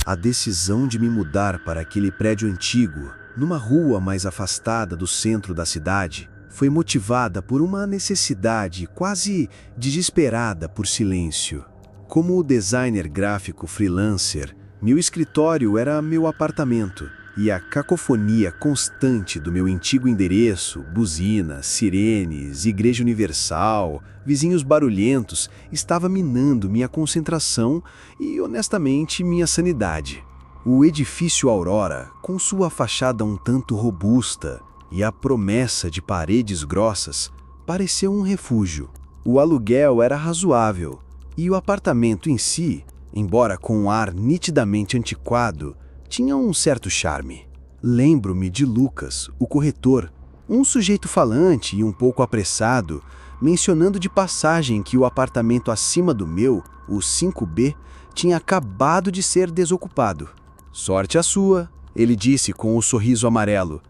A decisão de me mudar para aquele prédio antigo, numa rua mais afastada do centro da cidade, foi motivada por uma necessidade quase desesperada por silêncio. Como designer gráfico freelancer, meu escritório era meu apartamento, e a cacofonia constante do meu antigo endereço, buzinas, sirenes, Igreja Universal, vizinhos barulhentos, estava minando minha concentração e, honestamente, minha sanidade. O edifício Aurora, com sua fachada um tanto robusta e a promessa de paredes grossas, pareceu um refúgio. O aluguel era razoável e o apartamento em si, embora com um ar nitidamente antiquado, tinha um certo charme. Lembro-me de Lucas, o corretor, um sujeito falante e um pouco apressado, mencionando de passagem que o apartamento acima do meu, o 5B, tinha acabado de ser desocupado. Sorte a sua, ele disse com um sorriso amarelo.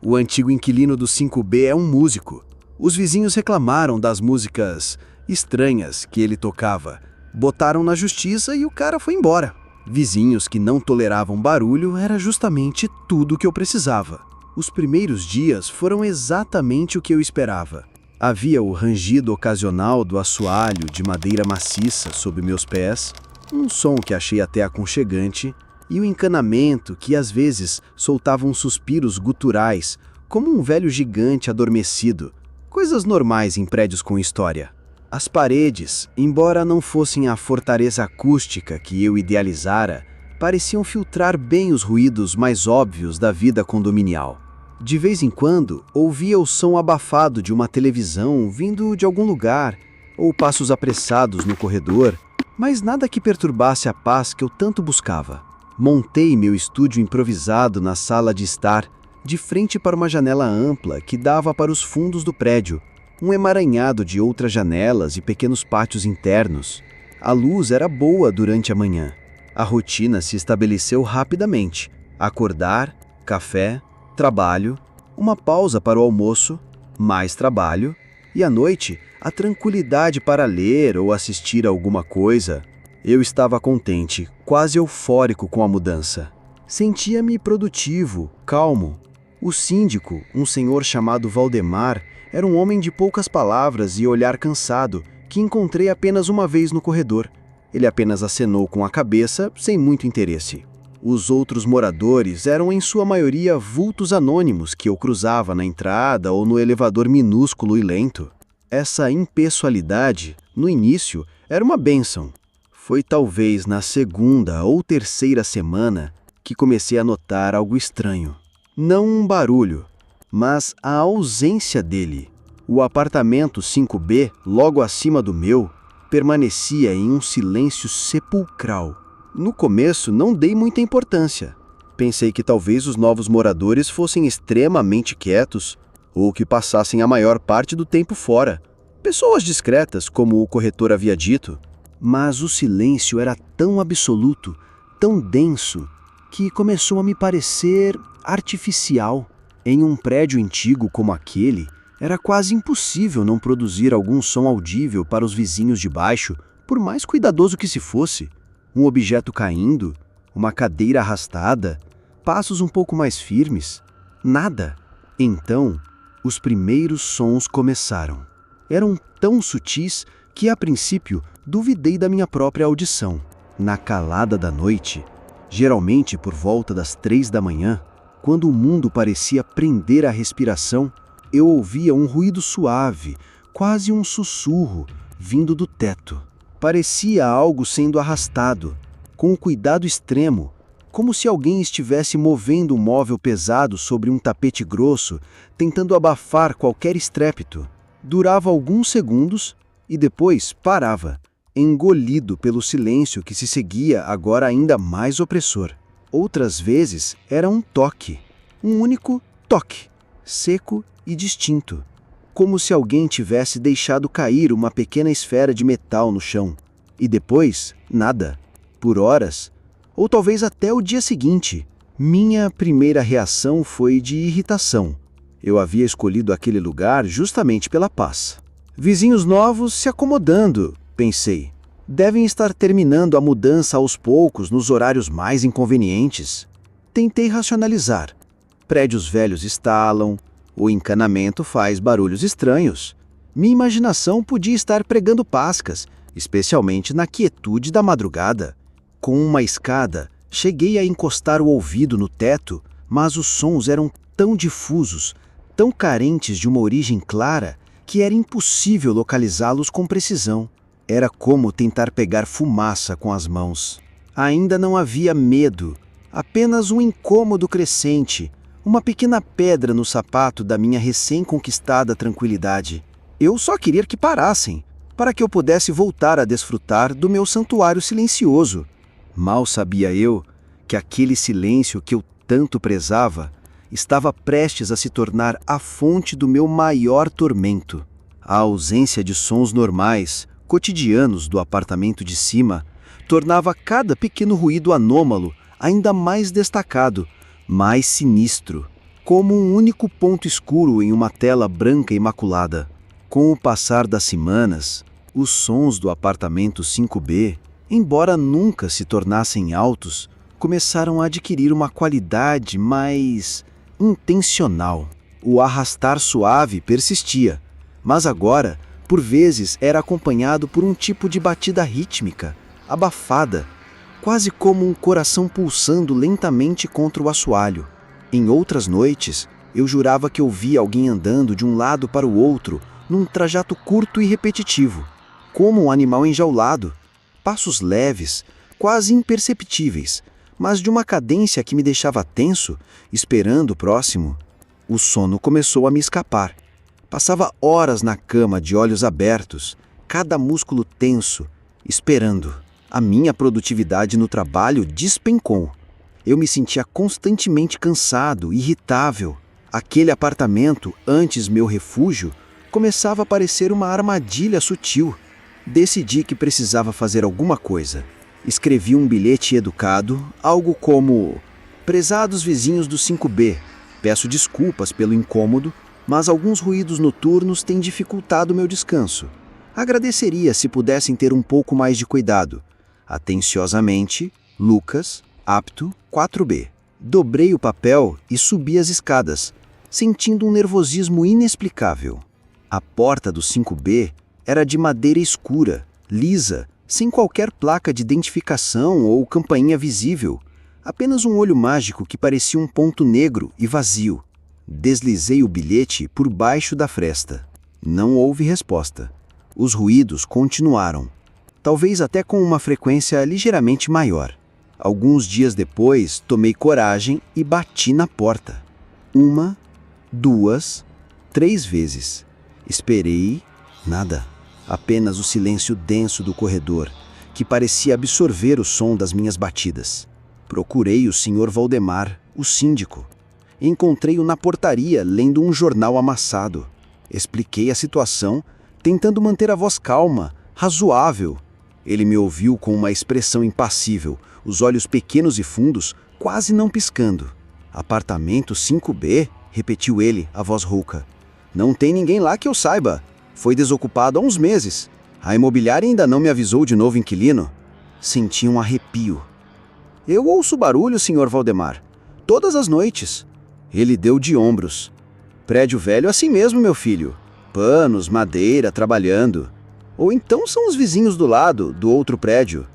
O antigo inquilino do 5B é um músico. Os vizinhos reclamaram das músicas estranhas que ele tocava. Botaram na justiça e o cara foi embora. Vizinhos que não toleravam barulho era justamente tudo o que eu precisava. Os primeiros dias foram exatamente o que eu esperava. Havia o rangido ocasional do assoalho de madeira maciça sob meus pés, um som que achei até aconchegante, e o encanamento que às vezes soltava uns suspiros guturais, como um velho gigante adormecido, coisas normais em prédios com história. As paredes, embora não fossem a fortaleza acústica que eu idealizara, pareciam filtrar bem os ruídos mais óbvios da vida condominial. De vez em quando, ouvia o som abafado de uma televisão vindo de algum lugar, ou passos apressados no corredor, mas nada que perturbasse a paz que eu tanto buscava. Montei meu estúdio improvisado na sala de estar, de frente para uma janela ampla que dava para os fundos do prédio, um emaranhado de outras janelas e pequenos pátios internos. A luz era boa durante a manhã. A rotina se estabeleceu rapidamente. Acordar, café, trabalho, uma pausa para o almoço, mais trabalho, e à noite, a tranquilidade para ler ou assistir a alguma coisa. Eu estava contente, quase eufórico com a mudança. Sentia-me produtivo, calmo. O síndico, um senhor chamado Valdemar, era um homem de poucas palavras e olhar cansado, que encontrei apenas uma vez no corredor. Ele apenas acenou com a cabeça, sem muito interesse. Os outros moradores eram em sua maioria vultos anônimos que eu cruzava na entrada ou no elevador minúsculo e lento. Essa impessoalidade, no início, era uma bênção. Foi talvez na segunda ou terceira semana que comecei a notar algo estranho. Não um barulho, mas a ausência dele. O apartamento 5B, logo acima do meu, permanecia em um silêncio sepulcral. No começo, não dei muita importância. Pensei que talvez os novos moradores fossem extremamente quietos ou que passassem a maior parte do tempo fora. Pessoas discretas, como o corretor havia dito. Mas o silêncio era tão absoluto, tão denso, que começou a me parecer artificial. Em um prédio antigo como aquele, era quase impossível não produzir algum som audível para os vizinhos de baixo, por mais cuidadoso que se fosse. Um objeto caindo, uma cadeira arrastada, passos um pouco mais firmes. Nada. Então, os primeiros sons começaram. Eram tão sutis que, a princípio, duvidei da minha própria audição. Na calada da noite, geralmente por volta das 3 da manhã, quando o mundo parecia prender a respiração, eu ouvia um ruído suave, quase um sussurro, vindo do teto. Parecia algo sendo arrastado, com um cuidado extremo, como se alguém estivesse movendo um móvel pesado sobre um tapete grosso, tentando abafar qualquer estrépito. Durava alguns segundos e depois parava, engolido pelo silêncio que se seguia agora ainda mais opressor. Outras vezes era um toque, um único toque, seco e distinto, como se alguém tivesse deixado cair uma pequena esfera de metal no chão. E depois, nada, por horas, ou talvez até o dia seguinte. Minha primeira reação foi de irritação. Eu havia escolhido aquele lugar justamente pela paz. Vizinhos novos se acomodando, pensei. Devem estar terminando a mudança aos poucos nos horários mais inconvenientes. Tentei racionalizar. Prédios velhos estalam, o encanamento faz barulhos estranhos. Minha imaginação podia estar pregando pascas, especialmente na quietude da madrugada. Com uma escada, cheguei a encostar o ouvido no teto, mas os sons eram tão difusos, tão carentes de uma origem clara, que era impossível localizá-los com precisão. Era como tentar pegar fumaça com as mãos. Ainda não havia medo, apenas um incômodo crescente, uma pequena pedra no sapato da minha recém-conquistada tranquilidade. Eu só queria que parassem, para que eu pudesse voltar a desfrutar do meu santuário silencioso. Mal sabia eu que aquele silêncio que eu tanto prezava estava prestes a se tornar a fonte do meu maior tormento. A ausência de sons normais, cotidianos do apartamento de cima, tornava cada pequeno ruído anômalo ainda mais destacado, mais sinistro, como um único ponto escuro em uma tela branca imaculada. Com o passar das semanas, os sons do apartamento 5B, embora nunca se tornassem altos, começaram a adquirir uma qualidade mais intencional. O arrastar suave persistia, mas agora, por vezes, era acompanhado por um tipo de batida rítmica, abafada, quase como um coração pulsando lentamente contra o assoalho. Em outras noites, eu jurava que ouvia alguém andando de um lado para o outro, num trajeto curto e repetitivo, como um animal enjaulado. Passos leves, quase imperceptíveis, mas de uma cadência que me deixava tenso, esperando o próximo. O sono começou a me escapar. Passava horas na cama de olhos abertos, cada músculo tenso, esperando. A minha produtividade no trabalho despencou. Eu me sentia constantemente cansado, irritável. Aquele apartamento, antes meu refúgio, começava a parecer uma armadilha sutil. Decidi que precisava fazer alguma coisa. Escrevi um bilhete educado, algo como: prezados vizinhos do 5B, peço desculpas pelo incômodo, mas alguns ruídos noturnos têm dificultado meu descanso. Agradeceria se pudessem ter um pouco mais de cuidado. Atenciosamente, Lucas, apto, 4B. Dobrei o papel e subi as escadas, sentindo um nervosismo inexplicável. A porta do 5B era de madeira escura, lisa, sem qualquer placa de identificação ou campainha visível. Apenas um olho mágico que parecia um ponto negro e vazio. Deslizei o bilhete por baixo da fresta. Não houve resposta. Os ruídos continuaram, talvez até com uma frequência ligeiramente maior. Alguns dias depois, tomei coragem e bati na porta. 1, 2, 3 vezes. Esperei, nada. Apenas o silêncio denso do corredor, que parecia absorver o som das minhas batidas. Procurei o Sr. Valdemar, o síndico. Encontrei-o na portaria, lendo um jornal amassado. Expliquei a situação, tentando manter a voz calma, razoável. Ele me ouviu com uma expressão impassível, os olhos pequenos e fundos, quase não piscando. Apartamento 5B? Repetiu ele, a voz rouca. Não tem ninguém lá que eu saiba. Foi desocupado há uns meses. A imobiliária ainda não me avisou de novo inquilino. Senti um arrepio. Eu ouço barulho, Sr. Valdemar. Todas as noites. Ele deu de ombros. Prédio velho assim mesmo, meu filho. Panos, madeira, trabalhando. Ou então são os vizinhos do lado, do outro prédio.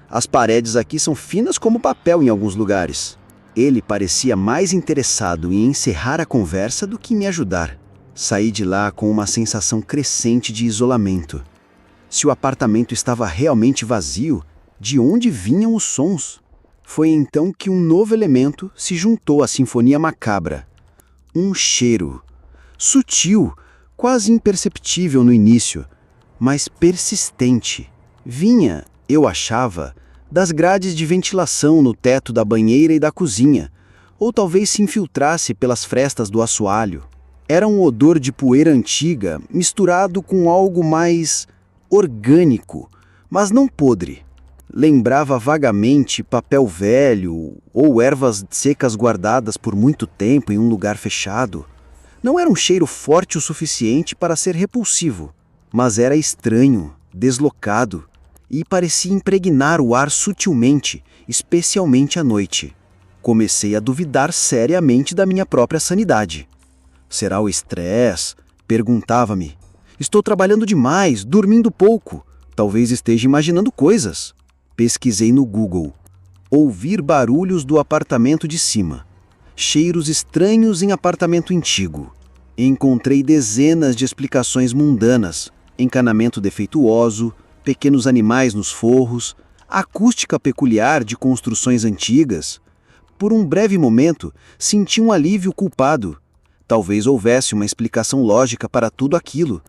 As paredes aqui são finas como papel em alguns lugares. Ele parecia mais interessado em encerrar a conversa do que me ajudar. Saí de lá com uma sensação crescente de isolamento. Se o apartamento estava realmente vazio, de onde vinham os sons? Foi então que um novo elemento se juntou à sinfonia macabra. Um cheiro. Sutil, quase imperceptível no início, mas persistente. Vinha, eu achava, das grades de ventilação no teto da banheira e da cozinha, ou talvez se infiltrasse pelas frestas do assoalho. Era um odor de poeira antiga misturado com algo mais orgânico, mas não podre. Lembrava vagamente papel velho ou ervas secas guardadas por muito tempo em um lugar fechado. Não era um cheiro forte o suficiente para ser repulsivo, mas era estranho, deslocado, e parecia impregnar o ar sutilmente, especialmente à noite. Comecei a duvidar seriamente da minha própria sanidade. Será o estresse? Perguntava-me. Estou trabalhando demais, dormindo pouco. Talvez esteja imaginando coisas. Pesquisei no Google. Ouvir barulhos do apartamento de cima. Cheiros estranhos em apartamento antigo. Encontrei dezenas de explicações mundanas. Encanamento defeituoso, pequenos animais nos forros, acústica peculiar de construções antigas. Por um breve momento, senti um alívio culpado. Talvez houvesse uma explicação lógica para tudo aquilo,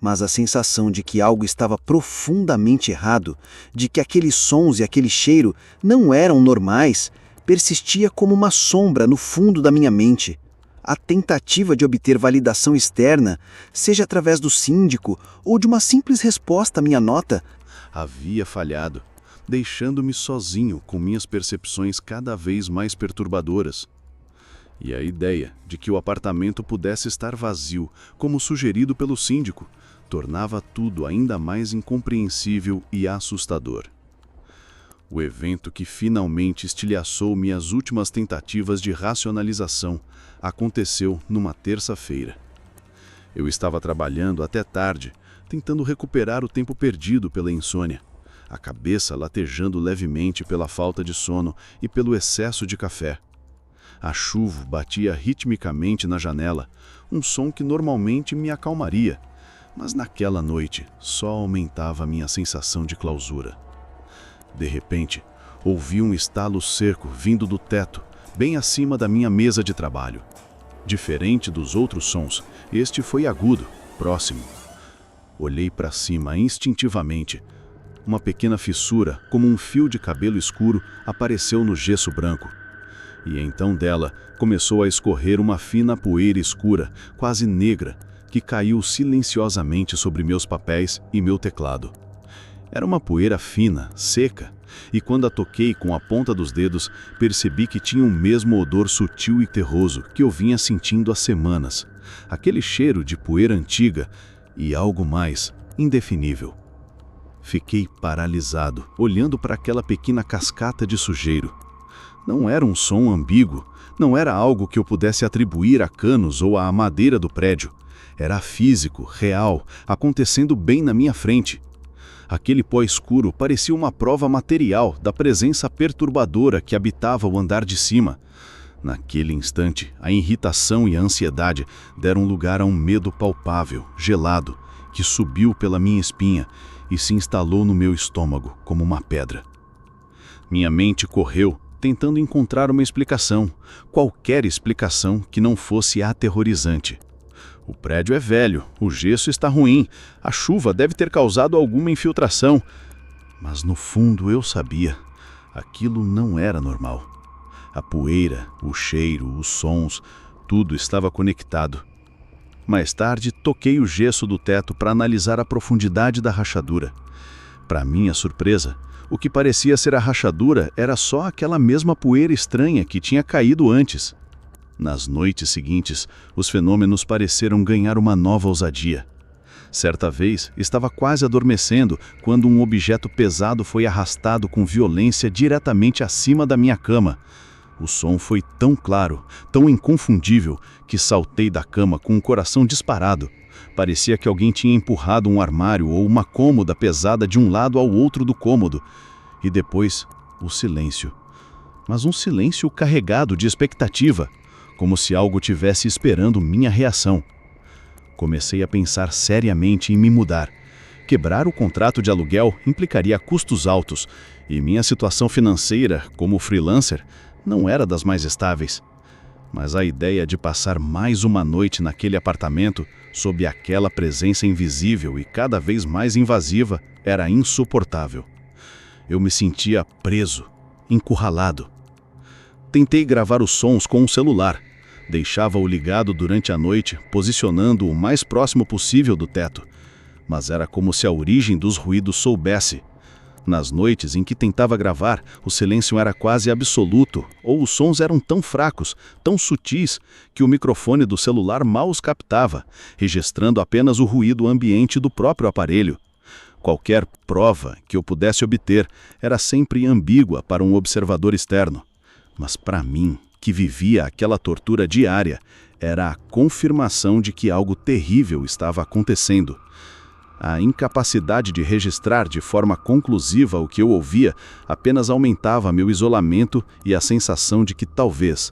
mas a sensação de que algo estava profundamente errado, de que aqueles sons e aquele cheiro não eram normais, persistia como uma sombra no fundo da minha mente. A tentativa de obter validação externa, seja através do síndico ou de uma simples resposta à minha nota, havia falhado, deixando-me sozinho com minhas percepções cada vez mais perturbadoras. E a ideia de que o apartamento pudesse estar vazio, como sugerido pelo síndico, tornava tudo ainda mais incompreensível e assustador. O evento que finalmente estilhaçou minhas últimas tentativas de racionalização aconteceu numa terça-feira. Eu estava trabalhando até tarde, tentando recuperar o tempo perdido pela insônia, a cabeça latejando levemente pela falta de sono e pelo excesso de café. A chuva batia ritmicamente na janela, um som que normalmente me acalmaria, mas naquela noite só aumentava a minha sensação de clausura. De repente, ouvi um estalo seco vindo do teto, bem acima da minha mesa de trabalho. Diferente dos outros sons, este foi agudo, próximo. Olhei para cima instintivamente. Uma pequena fissura, como um fio de cabelo escuro, apareceu no gesso branco. E então dela começou a escorrer uma fina poeira escura, quase negra, que caiu silenciosamente sobre meus papéis e meu teclado. Era uma poeira fina, seca, e quando a toquei com a ponta dos dedos, percebi que tinha o mesmo odor sutil e terroso que eu vinha sentindo há semanas. Aquele cheiro de poeira antiga e algo mais, indefinível. Fiquei paralisado, olhando para aquela pequena cascata de sujeiro. Não era um som ambíguo, não era algo que eu pudesse atribuir a canos ou à madeira do prédio. Era físico, real, acontecendo bem na minha frente. Aquele pó escuro parecia uma prova material da presença perturbadora que habitava o andar de cima. Naquele instante, a irritação e a ansiedade deram lugar a um medo palpável, gelado, que subiu pela minha espinha e se instalou no meu estômago como uma pedra. Minha mente correu, tentando encontrar uma explicação, qualquer explicação que não fosse aterrorizante. O prédio é velho, o gesso está ruim, a chuva deve ter causado alguma infiltração. Mas no fundo eu sabia, aquilo não era normal. A poeira, o cheiro, os sons, tudo estava conectado. Mais tarde, toquei o gesso do teto para analisar a profundidade da rachadura. Para minha surpresa, o que parecia ser a rachadura era só aquela mesma poeira estranha que tinha caído antes. Nas noites seguintes, os fenômenos pareceram ganhar uma nova ousadia. Certa vez, estava quase adormecendo quando um objeto pesado foi arrastado com violência diretamente acima da minha cama. O som foi tão claro, tão inconfundível, que saltei da cama com o coração disparado. Parecia que alguém tinha empurrado um armário ou uma cômoda pesada de um lado ao outro do cômodo. E depois, o silêncio. Mas um silêncio carregado de expectativa, como se algo tivesse esperando minha reação. Comecei a pensar seriamente em me mudar. Quebrar o contrato de aluguel implicaria custos altos, e minha situação financeira, como freelancer, não era das mais estáveis. Mas a ideia de passar mais uma noite naquele apartamento, sob aquela presença invisível e cada vez mais invasiva, era insuportável. Eu me sentia preso, encurralado. Tentei gravar os sons com um celular. Deixava-o ligado durante a noite, posicionando-o o mais próximo possível do teto. Mas era como se a origem dos ruídos soubesse. Nas noites em que tentava gravar, o silêncio era quase absoluto, ou os sons eram tão fracos, tão sutis, que o microfone do celular mal os captava, registrando apenas o ruído ambiente do próprio aparelho. Qualquer prova que eu pudesse obter era sempre ambígua para um observador externo. Mas para mim, que vivia aquela tortura diária, era a confirmação de que algo terrível estava acontecendo. A incapacidade de registrar de forma conclusiva o que eu ouvia apenas aumentava meu isolamento e a sensação de que talvez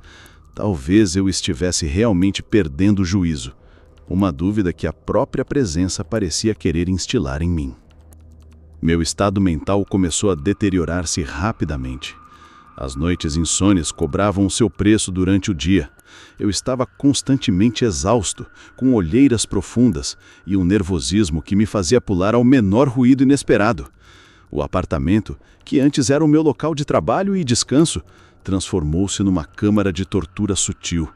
eu estivesse realmente perdendo o juízo. Uma dúvida que a própria presença parecia querer instilar em mim. Meu estado mental começou a deteriorar-se rapidamente. As noites insones cobravam o seu preço durante o dia. Eu estava constantemente exausto, com olheiras profundas e um nervosismo que me fazia pular ao menor ruído inesperado. O apartamento, que antes era o meu local de trabalho e descanso, transformou-se numa câmara de tortura sutil.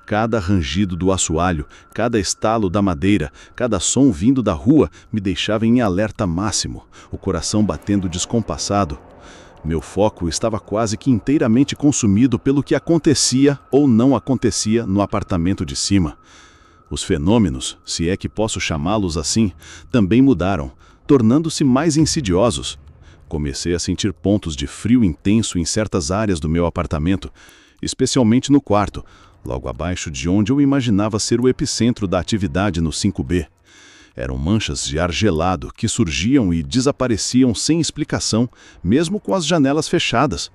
Cada rangido do assoalho, cada estalo da madeira, cada som vindo da rua me deixava em alerta máximo, o coração batendo descompassado. Meu foco estava quase que inteiramente consumido pelo que acontecia ou não acontecia no apartamento de cima. Os fenômenos, se é que posso chamá-los assim, também mudaram, tornando-se mais insidiosos. Comecei a sentir pontos de frio intenso em certas áreas do meu apartamento, especialmente no quarto, logo abaixo de onde eu imaginava ser o epicentro da atividade no 5B. Eram manchas de ar gelado que surgiam e desapareciam sem explicação, mesmo com as janelas fechadas.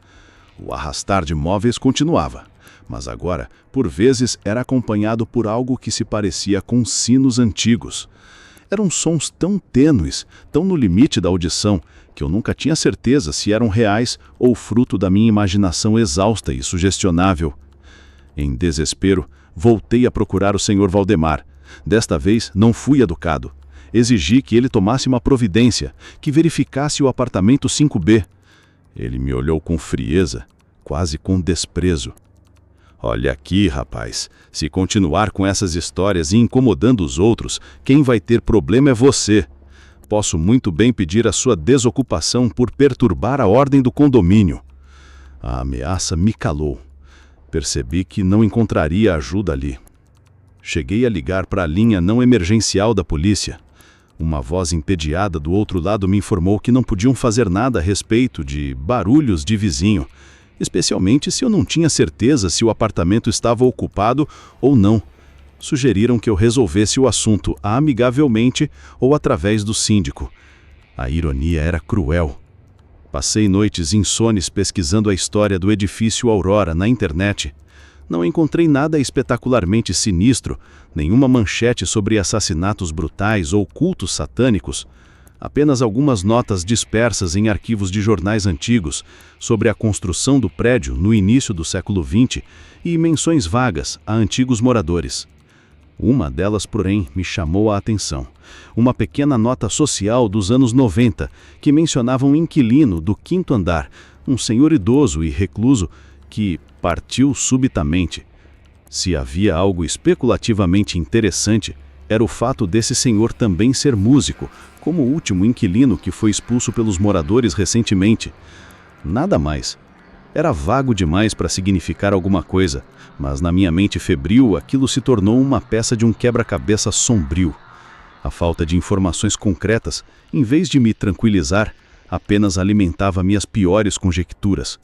O arrastar de móveis continuava, mas agora, por vezes, era acompanhado por algo que se parecia com sinos antigos. Eram sons tão tênues, tão no limite da audição, que eu nunca tinha certeza se eram reais ou fruto da minha imaginação exausta e sugestionável. Em desespero, voltei a procurar o Sr. Valdemar. Desta vez, não fui educado. Exigi que ele tomasse uma providência, que verificasse o apartamento 5B. Ele me olhou com frieza, quase com desprezo. Olha aqui, rapaz, se continuar com essas histórias e incomodando os outros, quem vai ter problema é você. Posso muito bem pedir a sua desocupação por perturbar a ordem do condomínio. A ameaça me calou. Percebi que não encontraria ajuda ali. Cheguei a ligar para a linha não emergencial da polícia. Uma voz entediada do outro lado me informou que não podiam fazer nada a respeito de barulhos de vizinho, especialmente se eu não tinha certeza se o apartamento estava ocupado ou não. Sugeriram que eu resolvesse o assunto amigavelmente ou através do síndico. A ironia era cruel. Passei noites insones pesquisando a história do edifício Aurora na internet. Não encontrei nada espetacularmente sinistro, nenhuma manchete sobre assassinatos brutais ou cultos satânicos. Apenas algumas notas dispersas em arquivos de jornais antigos sobre a construção do prédio no início do século XX e menções vagas a antigos moradores. Uma delas, porém, me chamou a atenção. Uma pequena nota social dos anos 90 que mencionava um inquilino do 5º andar, um senhor idoso e recluso que partiu subitamente. Se havia algo especulativamente interessante, era o fato desse senhor também ser músico, como o último inquilino que foi expulso pelos moradores recentemente. Nada mais. Era vago demais para significar alguma coisa, mas na minha mente febril aquilo se tornou uma peça de um quebra-cabeça sombrio. A falta de informações concretas, em vez de me tranquilizar, apenas alimentava minhas piores conjecturas.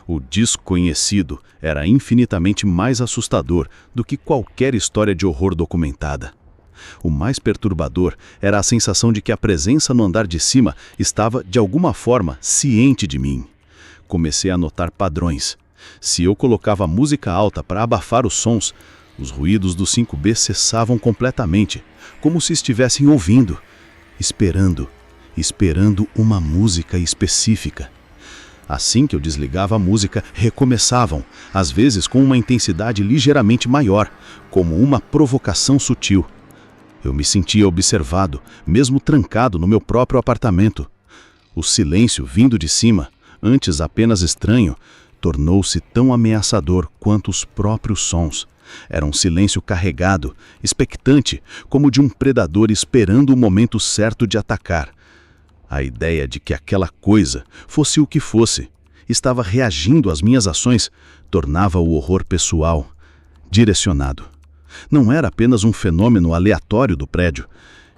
O desconhecido era infinitamente mais assustador do que qualquer história de horror documentada. O mais perturbador era a sensação de que a presença no andar de cima estava, de alguma forma, ciente de mim. Comecei a notar padrões. Se eu colocava música alta para abafar os sons, os ruídos do 5B cessavam completamente, como se estivessem ouvindo, esperando uma música específica. Assim que eu desligava a música, recomeçavam, às vezes com uma intensidade ligeiramente maior, como uma provocação sutil. Eu me sentia observado, mesmo trancado no meu próprio apartamento. O silêncio vindo de cima, antes apenas estranho, tornou-se tão ameaçador quanto os próprios sons. Era um silêncio carregado, expectante, como de um predador esperando o momento certo de atacar. A ideia de que aquela coisa, fosse o que fosse, estava reagindo às minhas ações, tornava o horror pessoal, direcionado. Não era apenas um fenômeno aleatório do prédio,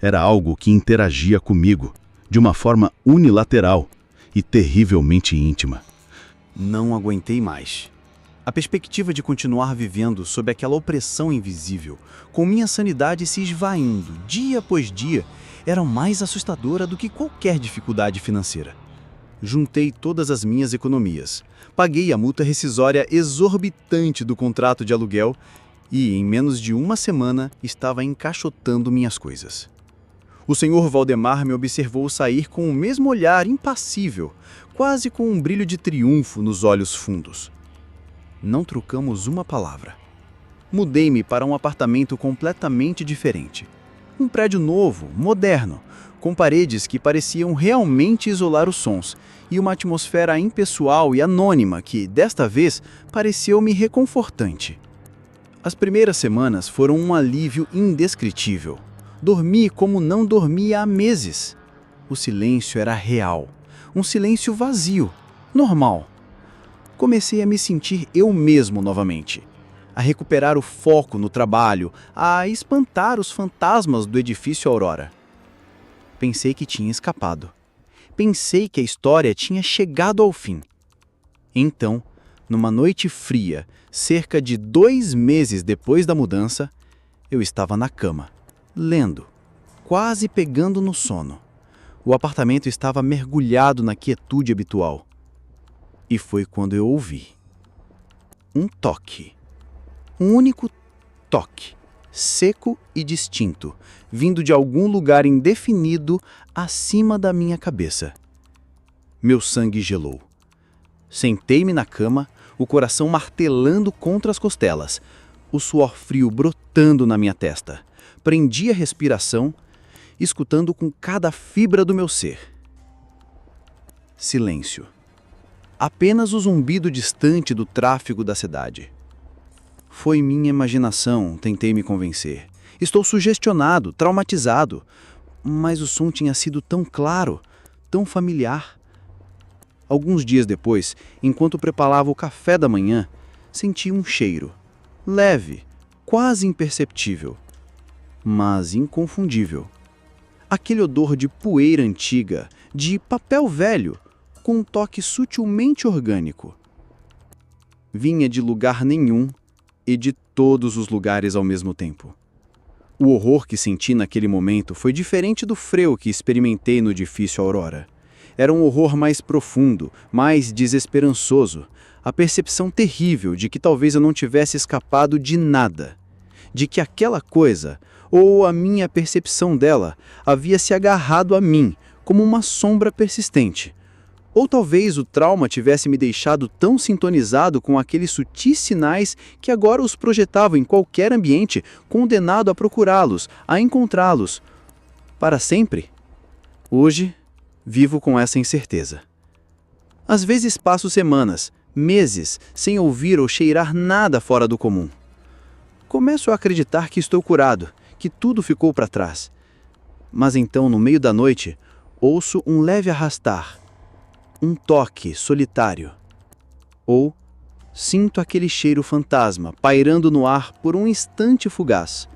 era algo que interagia comigo, de uma forma unilateral e terrivelmente íntima. Não aguentei mais. A perspectiva de continuar vivendo sob aquela opressão invisível, com minha sanidade se esvaindo dia após dia, era mais assustadora do que qualquer dificuldade financeira. Juntei todas as minhas economias, paguei a multa rescisória exorbitante do contrato de aluguel e, em menos de uma semana, estava encaixotando minhas coisas. O senhor Valdemar me observou sair com o mesmo olhar impassível, quase com um brilho de triunfo nos olhos fundos. Não trocamos uma palavra. Mudei-me para um apartamento completamente diferente. Um prédio novo, moderno, com paredes que pareciam realmente isolar os sons, e uma atmosfera impessoal e anônima que, desta vez, pareceu-me reconfortante. As primeiras semanas foram um alívio indescritível. Dormi como não dormia há meses. O silêncio era real, um silêncio vazio, normal. Comecei a me sentir eu mesmo novamente, a recuperar o foco no trabalho, a espantar os fantasmas do edifício Aurora. Pensei que tinha escapado. Pensei que a história tinha chegado ao fim. Então, numa noite fria, cerca de 2 meses depois da mudança, eu estava na cama, lendo, quase pegando no sono. O apartamento estava mergulhado na quietude habitual. E foi quando eu ouvi um toque. Um único toque, seco e distinto, vindo de algum lugar indefinido acima da minha cabeça. Meu sangue gelou. Sentei-me na cama, o coração martelando contra as costelas, o suor frio brotando na minha testa. Prendi a respiração, escutando com cada fibra do meu ser. Silêncio. Apenas o zumbido distante do tráfego da cidade. Foi minha imaginação, tentei me convencer. Estou sugestionado, traumatizado. Mas o som tinha sido tão claro, tão familiar. Alguns dias depois, enquanto preparava o café da manhã, senti um cheiro. Leve, quase imperceptível, mas inconfundível. Aquele odor de poeira antiga, de papel velho, com um toque sutilmente orgânico. Vinha de lugar nenhum e de todos os lugares ao mesmo tempo. O horror que senti naquele momento foi diferente do freo que experimentei no edifício Aurora. Era um horror mais profundo, mais desesperançoso, a percepção terrível de que talvez eu não tivesse escapado de nada, de que aquela coisa, ou a minha percepção dela, havia se agarrado a mim como uma sombra persistente. Ou talvez o trauma tivesse me deixado tão sintonizado com aqueles sutis sinais que agora os projetava em qualquer ambiente, condenado a procurá-los, a encontrá-los. Para sempre? Hoje, vivo com essa incerteza. Às vezes passo semanas, meses, sem ouvir ou cheirar nada fora do comum. Começo a acreditar que estou curado, que tudo ficou para trás. Mas então, no meio da noite, ouço um leve arrastar, um toque solitário. Ou sinto aquele cheiro fantasma pairando no ar por um instante fugaz.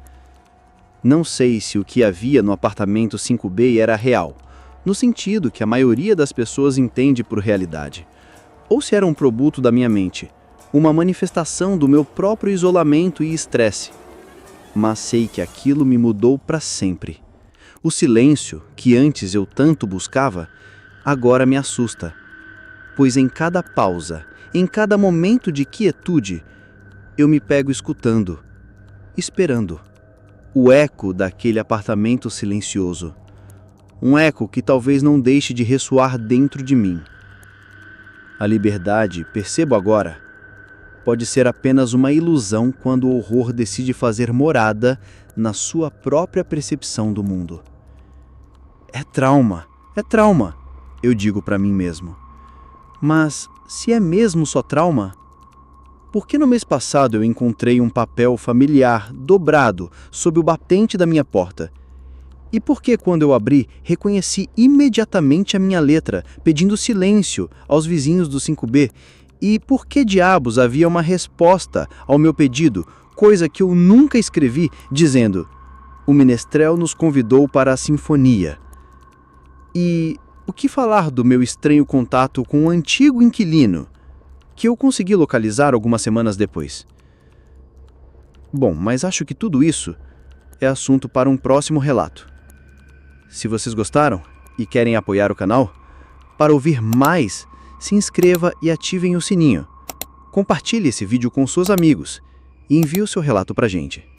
Não sei se o que havia no apartamento 5B era real, no sentido que a maioria das pessoas entende por realidade, ou se era um produto da minha mente, uma manifestação do meu próprio isolamento e estresse. Mas sei que aquilo me mudou para sempre. O silêncio, que antes eu tanto buscava, agora me assusta, pois em cada pausa, em cada momento de quietude, eu me pego escutando, esperando, o eco daquele apartamento silencioso. Um eco que talvez não deixe de ressoar dentro de mim. A liberdade, percebo agora, pode ser apenas uma ilusão quando o horror decide fazer morada na sua própria percepção do mundo. É trauma, eu digo para mim mesmo. Mas, se é mesmo só trauma, por que no mês passado eu encontrei um papel familiar dobrado sob o batente da minha porta? E por que quando eu abri, reconheci imediatamente a minha letra, pedindo silêncio aos vizinhos do 5B? E por que diabos havia uma resposta ao meu pedido, coisa que eu nunca escrevi, dizendo: "O menestrel nos convidou para a sinfonia"? E o que falar do meu estranho contato com um antigo inquilino, que eu consegui localizar algumas semanas depois? Bom, mas acho que tudo isso é assunto para um próximo relato. Se vocês gostaram e querem apoiar o canal, para ouvir mais, se inscreva e ativem o sininho. Compartilhe esse vídeo com seus amigos e envie o seu relato pra gente.